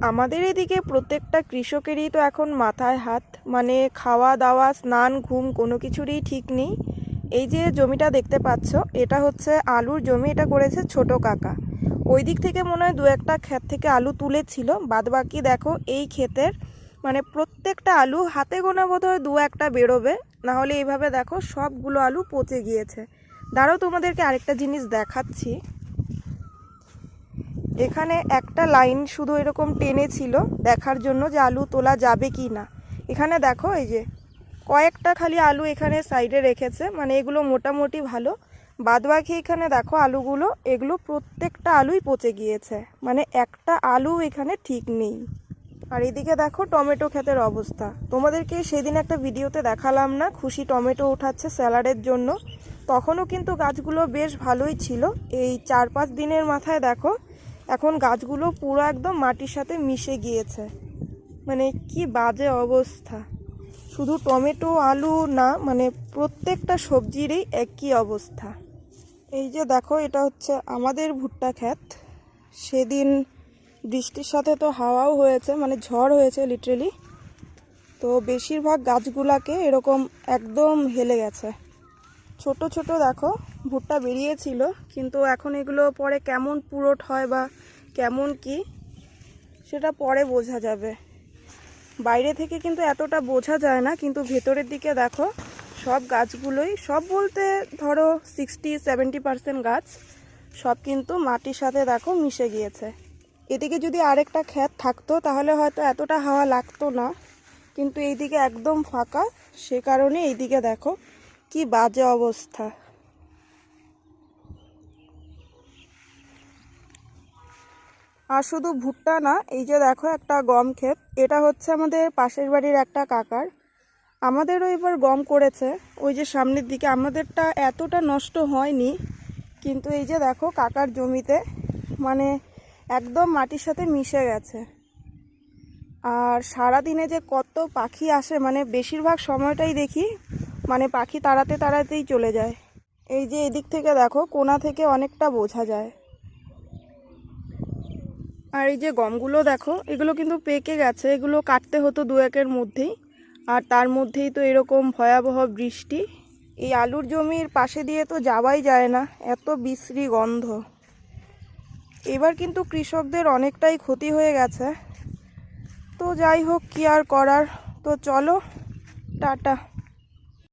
আমাদের এদিকে প্রত্যেকটা কৃষকেরই তো এখন মাথায় হাত, মানে খাওয়া দাওয়া স্নান ঘুম কোনো কিছুরই ঠিক নেই। এই যে জমিটা দেখতে পাচ্ছ, এটা হচ্ছে আলুর জমি। এটা করেছে ছোট কাকা। ওই দিক থেকে মনে হয় দু একটা ক্ষেত থেকে আলু তুলেছিল, বাদ বাকি দেখো এই ক্ষেতের মানে প্রত্যেকটা আলু হাতে গোনা বোধহয় দু একটা বেরোবে, না হলে এইভাবে দেখো সবগুলো আলু পচে গিয়েছে। দাঁড়াও তোমাদেরকে আরেকটা জিনিস দেখাচ্ছি। এখানে একটা লাইন শুধু এরকম টেনে ছিল দেখার জন্য যে আলু তোলা যাবে কি না। এখানে দেখো এই যে কয়েকটা খালি আলু এখানে সাইডে রেখেছে, মানে এগুলো মোটামুটি ভালো। বাদবাকি এখানে দেখো আলুগুলো, এগুলো প্রত্যেকটা আলুই পচে গিয়েছে, মানে একটা আলু এখানে ঠিক নেই। আর এদিকে দেখো টমেটো ক্ষেতের অবস্থা। তোমাদেরকে সেদিন একটা ভিডিওতে দেখালাম না, খুশি টমেটো উঠাচ্ছে স্যালাডের জন্য। তখনও কিন্তু গাছগুলো বেশ ভালোই ছিল। এই 4-5 দিনের মাথায় দেখো এখন গাছগুলো পুরো একদম মাটির সাথে মিশে গিয়েছে। মানে কি বাজে অবস্থা। শুধু টমেটো আলু না, মানে প্রত্যেকটা সবজিরই একই অবস্থা। এই যে দেখো এটা হচ্ছে আমাদের ভুট্টা ক্ষেত। সেদিন বৃষ্টির সাথে তো হাওয়াও হয়েছে, মানে ঝড় হয়েছে লিটারেলি। তো বেশিরভাগ গাছগুলাকে এরকম একদম হেলে গেছে। ছোট ছোট দেখো ভুট্টা বেরিয়েছিল, কিন্তু এখন এগুলো পরে কেমন পুরোট হয় বা কেমন কি সেটা পরে বোঝা যাবে। বাইরে থেকে কিন্তু এতটা বোঝা যায় না, কিন্তু ভেতরের দিকে দেখো সব গাছগুলোই, সব বলতে ধরো 60-70% গাছ সব কিন্তু মাটির সাথে দেখো মিশে গিয়েছে। এদিকে যদি আরেকটা ক্ষেত থাকতো তাহলে হয়তো এতটা হাওয়া লাগতো না, কিন্তু এইদিকে একদম ফাঁকা, সে কারণে এইদিকে দেখো কি বাজে অবস্থা। আর শুধু ভুট্টা না, এই যে দেখো একটা গম ক্ষেত, এটা হচ্ছে আমাদের পাশের বাড়ির একটা কাকার। আমাদেরও এবার গম করেছে ওই যে সামনের দিকে, আমাদেরটা এতটা নষ্ট হয়নি, কিন্তু এই যে দেখো কাকার জমিতে মানে একদম মাটির সাথে মিশে গেছে। আর সারাদিনে যে কত পাখি আসে, মানে বেশিরভাগ সময়টাই দেখি মানে পাখি তাড়াতে তাড়াতেই চলে যায়। এই যে এদিক থেকে দেখো কোণা থেকে অনেকটা বোঝা যায়। আর এই যে গমগুলো দেখো, এগুলো কিন্তু পেকে গেছে, এগুলো কাটতে হতো 2-1-এর মধ্যেই। আর তার মধ্যেই তো এরকম ভয়াবহ বৃষ্টি। এই আলুর জমির পাশে দিয়ে তো যাওয়াই যায় না, এত বিশ্রী গন্ধ। এবার কিন্তু কৃষকদের অনেকটাই ক্ষতি হয়ে গেছে। তো যাই হোক, কি আর করার। তো চলো, টাটা।